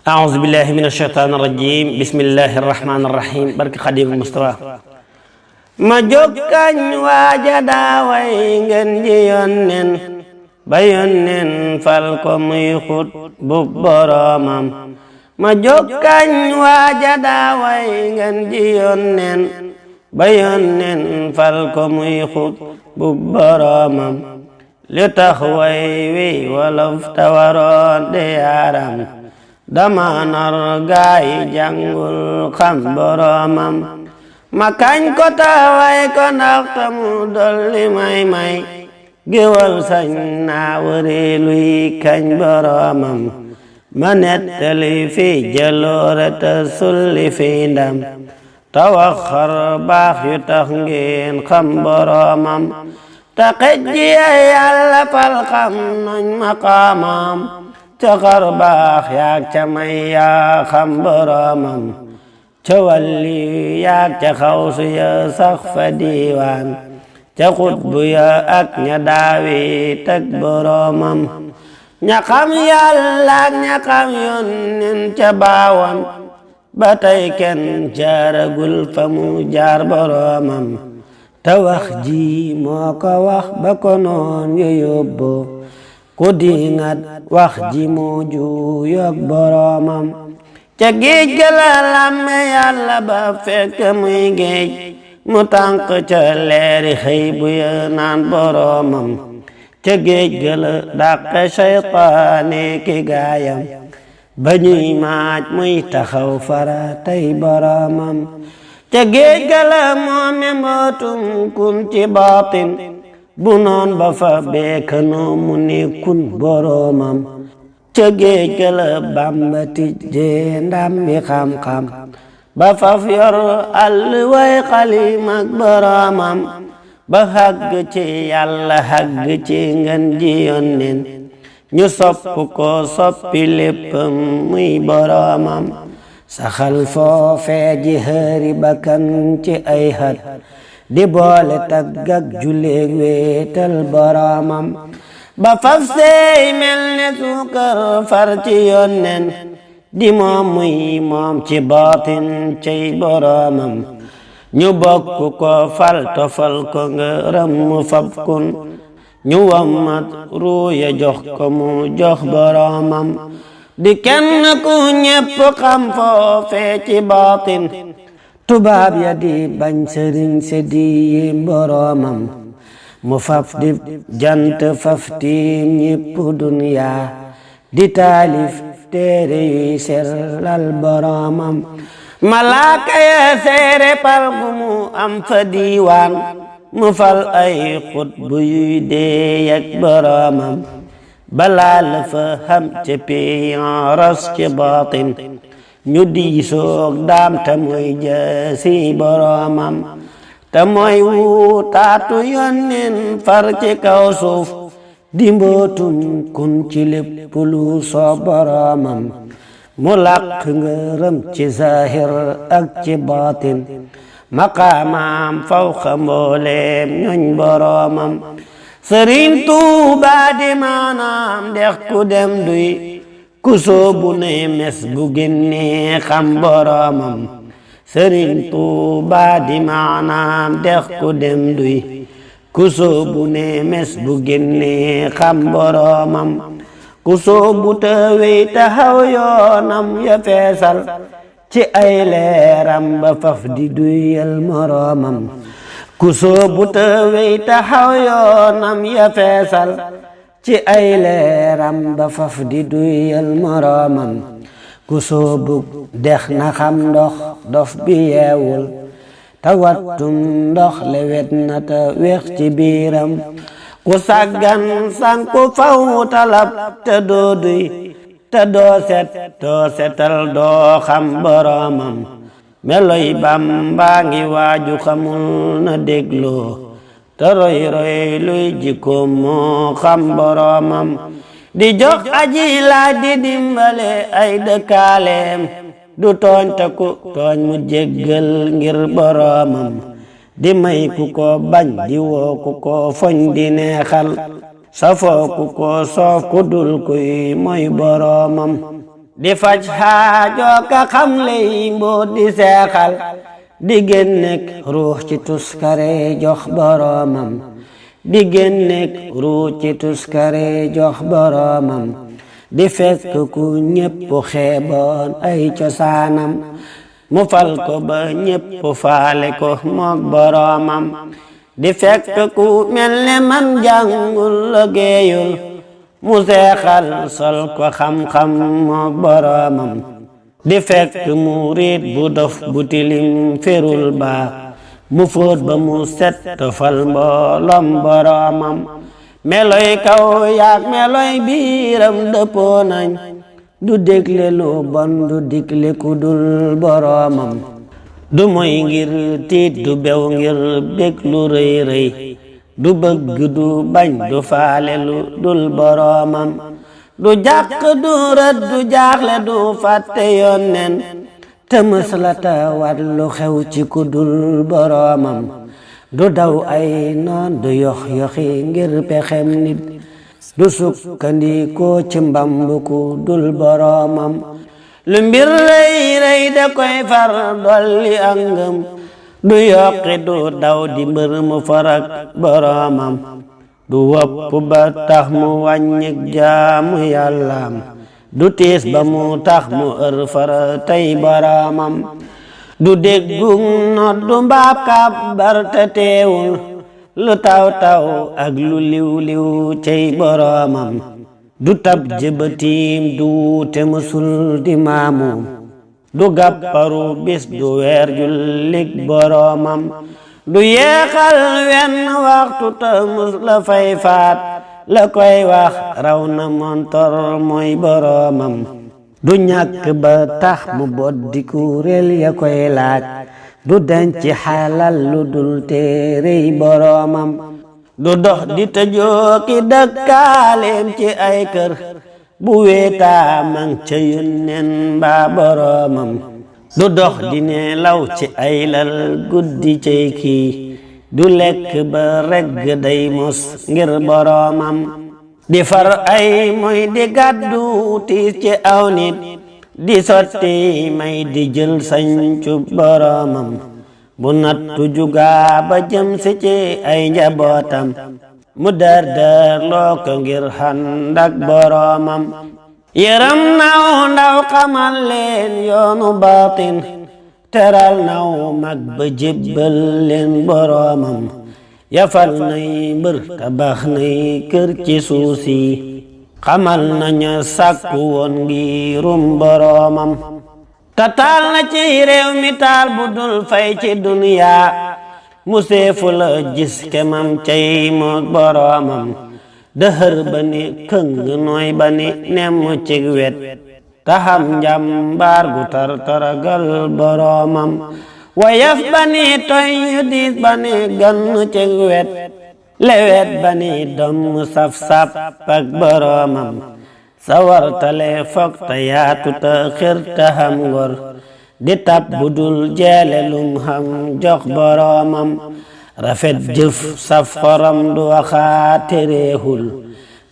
أعوذ بالله من الشيطان الرجيم بسم الله الرحمن الرحيم barke Xadim Mustafa ma jokkañ waaja daaway ngeen ji yonnen ba yonnen fal ko muy xut bu boromam ma jokkañ waaja daaway ngeen ji yonnen ba yonnen fal ko muy xut bu boromam li tax way wi wolof tawaroon de yaram dama nar gaay jàngul xam boromam ma kañ ko taway ko ndax tamu dolli may géwal sañ naa wëre luy kañ boromam ma nettali fi jaloore te sulli fi ndam ta wax xar baax yu tax ngeen xam boromam ta xejji Yàlla fal xam nañ maqaamam ca xar baax yaag ca may yaa xam boromam ca walli yaag ca xawsu ya sax fa diiwaan ca xutbu ya ak ña daawi teg boromam ña xam Yàlla ak ña xam yónneen ca baawoon ba tey kenn jaaragul fa mu jaar boromam te wax ji moo ko wax ba ko noon yu yóbbu ku dingat wax ji moo juyoog boromam ca géej ga la làmme Yàlla ba fekk muy géej mu tànk ca leeri xëy bu ya naan boromam ca géej ga la dàqe seytaane ki gaayam ba ñuy maaj muy taxaw fara tey boromam ca géej ga la moome mbootum kun ci baatin bu noon ba fa beekanoo mu ne kun boromam ca géej ga la Bàmba tijjee ndam bi xam-xam ba faf yor àll way xalim ak boromam ba xàgg ci Yàlla xàgg ci ngeen ji yónneen ñu sopp ko soppi léppam muy boromam saxal foofee ji xëri bakkan ci ay xat di boole tagg ak julleeg wéetal boromam ba faf seey mel ne suukar far ci yónneen di moom muy moom ci baatin cey boromam ñu bokk ko fal tofal ko ngërëm mu fab kun ñu wammat ruuya jox ko mu jox boromam di kenn ku ñépp xam foofee ci baatin tubaab ya di bañ sëriñ se di yim boromam mu faf di jant faf tiim ñépp duniya di taalif téere yuy sellal boromam malaaka ya seere pal gu mu am fa diiwaan mu fal ay xutbu yuy deey ak boromam balaa la fa xam ca piyan ras ci baatin ñu diisoog daam te mooy jaasi boromam te mooy wutaatu yónneen far ci kaw suuf di mbootum kun ci lépp lu soo boromam mu làq ngërëm ci zahir ak ci baatin maqaamam fawqa mbooleem ñoñ boromam Sëriñ Tuubaa di maanaam dex ku dem duy ku soobu ne mes bu génnee xam boromam Sëriñ Tuubaa di maanaam dex ku dem duy ku soobu ne mes bu génnee xam boromam ku soobu te wey taxaw yoonam ya feesal ci ay leeram ba faf di duyal moromam ku soobu te wey taxaw yoonam ya feesal ci ay leeram ba faf di duyal moromam ku soobu dex na xam ndox dof bi yeewul te wattum ndox lewet na te weex ci biiram ku sàggan sanku faw talab te doo duy te doo setal doo xam boromam meloy Bàmba ngi waaju xamul na dégloo te roy luy jikkoom moo xam boromam di jox aji laaj di dimbale ay dëkkaaleem du tooñ te ku tooñ mu jéggal ngir boromam di may ku ko bañ di woo ku ko foñ di neexal safoo ku ko soof ku dul kuy mooy boromam di faj xaajo ka xam ley mboot di seexal di génnek ruux ci tuskare jox boroomam di génnek ruux ci tuskare jox boroomam di fekk ku ñépp xeeboon ay cosaanam mu fal ko ba ñépp faale ko mook boroomam di fekk ku mel ne man jàngul liggéeyul mu seexal sol ko xam-xam mook boroomam di fekk murit bu dof bu tilim ferul baax mu fóot ba mu set tofal mbooloom boroomam meloy kaw yaak meloy biiram dëppoo nañ du dégle lu bon du digle ku dul boroomam du moy ngir tiit du bew ngir bég lu rëy rëy du bëgg du bañ du faale lu dul boroomam du jàq du rët du jaaxle du fàtte yónneen te mës la tawat lu xew ci ku dul boroomam du daw ay noon du yox yoxi ngir pexem nit du sukkandikoo ci mbambu ku dul boroomam lu mbir rëy rëy da koy far dolli ak ngëm du yokki du daw di mbër mu farak boroomam du wopp ba tax mu wàññik jaamu yàllaam du tiis ba mu tax mu ër fara tey boroomam du déggug noddu mbaab kàbbar te teewul lu taw taw ak lu liw liw cey boroomam du tab jëbatiim du wuute musul di maamu du gàpparu bis du weer jullik boroomam du yeexal wenn waxtu te mus la fay faat la koy wax raw na montor mooy boroomam du ñàkk ba tax mu boddi kuréel ya koy laaj du denc xalal lu dul téerey boroomam du dox di tëjoo ki dëkkaaleem ci ay kër bu weetaa mang ca yónneen mbaa boroomam du dox di nelaw ci ay lal guddi cay kii du lekk ba regg day mos ngir boroomam di far ay moy di gàddu tiis ci aw nit di sotti may di jël sañcu boroomam bu nattu jugaa ba jëm si ci ay njabootam mu dar loo ko ngir xandak boroomam yërëm naw ndaw xamal leen yoonu baatin teral naw mag ba jébbal leen boroomam yafal nay mbër tabax nay kër ci suusi xamal nañu sàkku woon ngirum boroomam tatal na ci réew mi taal bu dul fay ci duniya mu seefu la gis kemam cay mook boroomam dëhër ba ni këng nooy ba ni nemm cig wet taxam njàmbaar gu tar taragal boroomam wayaf ba ni toy yu diis ba ni gann cig wet lewet ba ni domm saf-sap ak boroomam sawartale fok ta yaatu ta xir ta xam ngor di tab budul jeele lum xam jox boroomam rafet jëf saf xoram du waxaate réexul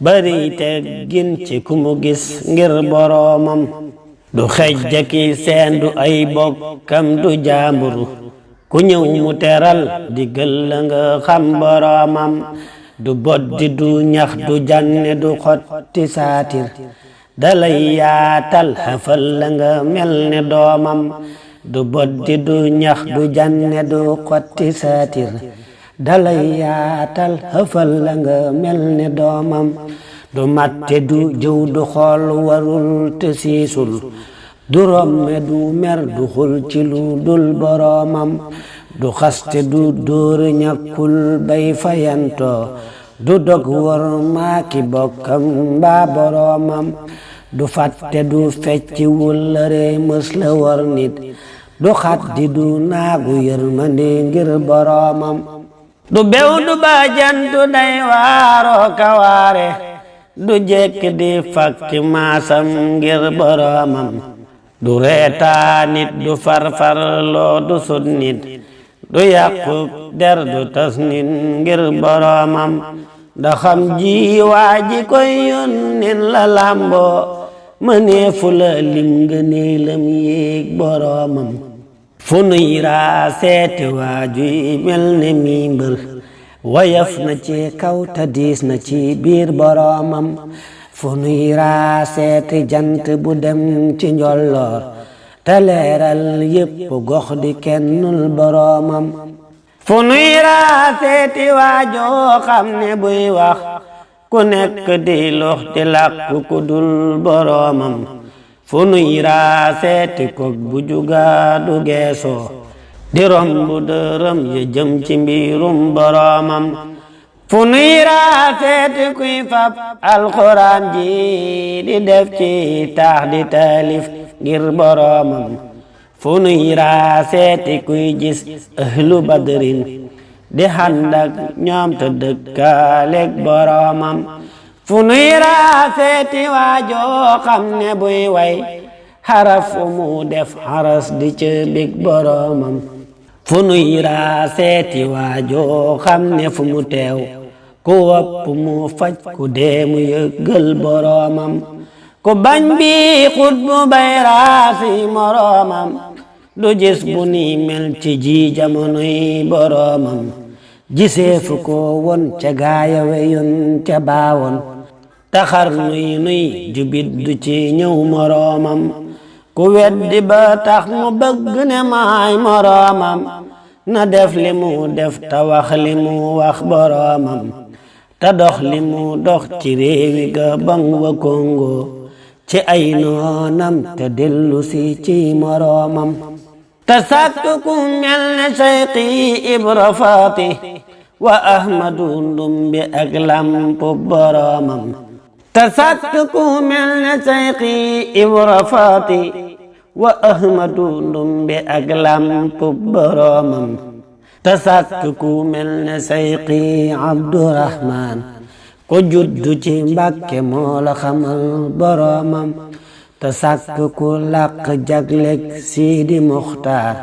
bari teggin ci ku mu gis ngir boroomam du xejjaki seen du ay bokkam du jaambur ku ñëw mu teral diggal la nga xam boroomam du boddi du ñax du janne du xotti saatir dalay yaatal xafal la nga mel ne doomam du boddi du ñax du janne du xotti saatir dalay yaatal xafal la nga mel ne doomam du matte du jëw du xool warul te siisul du romme du mer du xul ci lu dul boroomam du xaste du dóor ñàkkul bay fayantoo du dog war maaki bokkam mbaa boroomam du fàtte du fecci wullare mës la war nit du xaddi du naagu yërmande ngir boroomam du bew du baajan du day waaroo kawaare du jekk di fakki maasam ngir boroomam du reetaa nit du farfar loo du sut nit du yàqu der du tas nit ngir boroomam da xam ji waa ji koy yónneen la làmboo mëneefu la lim ngëneelam yéeg boroomam fu nuy raa seeti waajuy mel ne mi mbër wayaf na ci kaw ta diis na ci biir boroomam fu nuy raa seeti jant bu dem ci njolloor te leeral yépp gox di kennul boroomam fu nuy raa seeti waajoo xam ne buy wax ku nekk di lox di làkku ku dul boroomam fu nuy raa seeti kog bu juga du geesoo di romb dërëm ya jëm ci mbirum boroomam fu nuy raa seeti kuy fab alxuraan ji di def ci taax di taalif ngir boroomam fu nuy raa seeti kuy gis ahlu badrin di xandak ñoom te dëkkaaleeg boroomam fu nuy raa seeti waajoo xam ne buy way xaraf mu def xaras di ca bég boroomam fu nuy raa seeti waajoo xam ne fu mu teew ku wopp mu faj ku dee mu yëggal boroomam ku bañ bi xut bu bay raasi moroomam du gis bu ni mel ci ji jamonoy boroomam gisee fu ko won ca gaaya weyoon ca baawoon taxar nuy jubit du ci ñëw moroomam ku weddi ba tax mu bëgg ne maay moroomam na def li mu def ta wax li mu wax boroomam ta dox li mu dox ci réewi Gabon wa Congo ci ay noonam te dellu si ci moroomam te sàkk ku mel ne Seyxi Ibra Faati wa Ahmadu Ndumbe ak lampu boroomam te sàkk ku mel ne Seyxi Ibra Faati wa Ahmadu Ndumbe ak lampu boroomam te sàkk ku mel ne Seyxi Abdurahmaan ko juddu ci Mbàkke moo la xamal boroomam te sàkk ku làq jaglek Sidi Muxtaar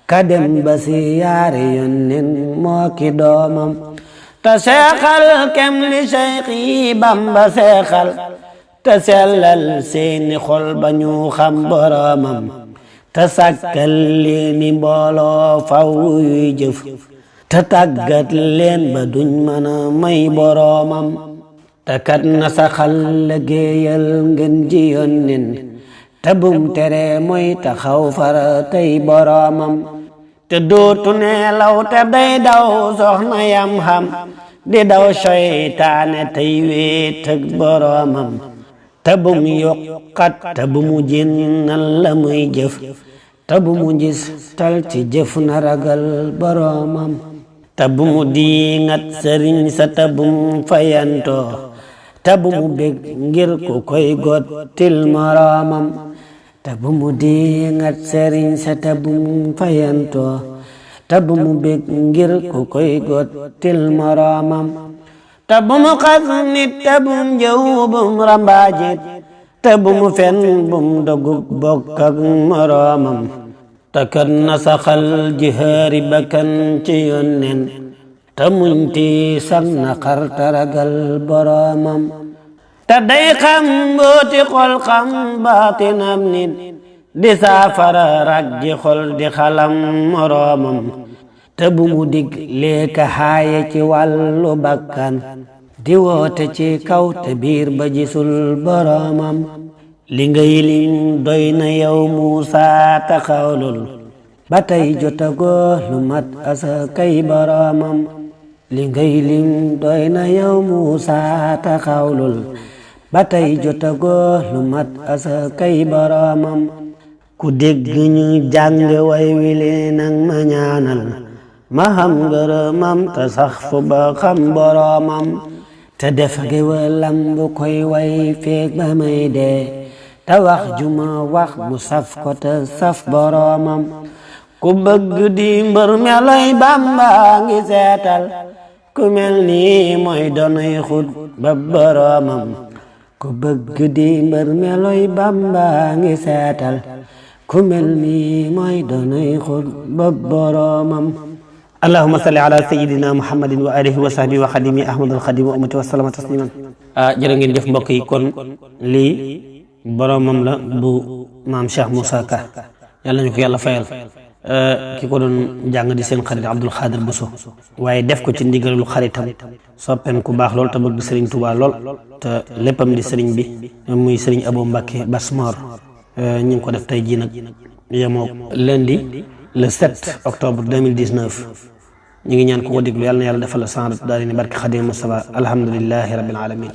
ka dem ba si yaari yónneen moo ki doomam te seexal kem li Seyxi Bamba seexal te sellal seeni xol ba ñu xam boroomam te sàkkal leeni mbooloo faw yuy jëf te tàggat leen ba duñ mën a may boroomam te kat na saxal liggéeyal ngeen ji yónneen te bum tere mooy taxaw fara tey boroomam te dootu neelaw te day daw soxna yam xam di daw seytaane tey wéet ak boroomam te bum yokkat te bumu jinnal la muy jëf te bumu gis tal ci jëf na ragal boroomam te bumu diingat sëriñ sa te bum fayantoo te bumu bég ngir ku koy gottil moroomam te bumu diingat sëriñ sa te bum fayantoo te bumu bég ngir ku koy gottil moroomam te bumu xas nit te bum jëw bum rambaajit te bumu fen bum dogug bokk ak moroomam te kat na saxal jihaari bakkan ci yónneen te muñ ti sax na xar te ragal boroomam te day xam mbooti xol xam baatinam nit di saafara rag ji xol di xalam moroomam te bu mu dig leeka xaaye ci wàllu bakkan di woote ci kaw te biir ba gisul boroomam li ngay lim doy na yow Muusa taxawlul ba tey jotagoo lu mat asakay boroomam li ngay lim doy na yow Muusa taxawlul ba tey jotagoo lu mat asakay boroomam ku dégg ñu jàng way wile nang ma ñaanal ma xam ngërëmam te sax fu ba xam boroomam te def géwalam bu koy way feeg ba may dee te wax juma wax mu saf ko te saf boroomam ku bëgg di mbër meloy Bamba ngi seetal ku mel nii mooy doonay xut ba boroomam ku bëgg di mbër meloy Bamba ngi seetal ku mel nii mooy doonay xut ba boroomam allahumma salli ala sayyidina muhammadin wa alihi wa sahbihi wa xadimi ahmadul xadim wa ummati wa salama tasliman jërë ngeen jëf mbokk yi kon lii boromam la bu maam Cheikh Moussa Ka yàlla ñu ko yàlla fayal ki ko doon jàng di seen xarit Abdul Xaadir Buso waaye def ko ci ndigalul xaritam soppeem ku baax lool te bëgg Serigne Touba lool te léppam di Serigne bi muy Serigne Abo Mbacke Basmor ñu ngi ko def tey jii nag yemoo lundi le 7 octobre 2019 ñu ngi ñaan ku ko déglu yàlla na yàlla defal la sanrat daal di ne barke Xadim Mustafa alhamdulillahi rabbil alamin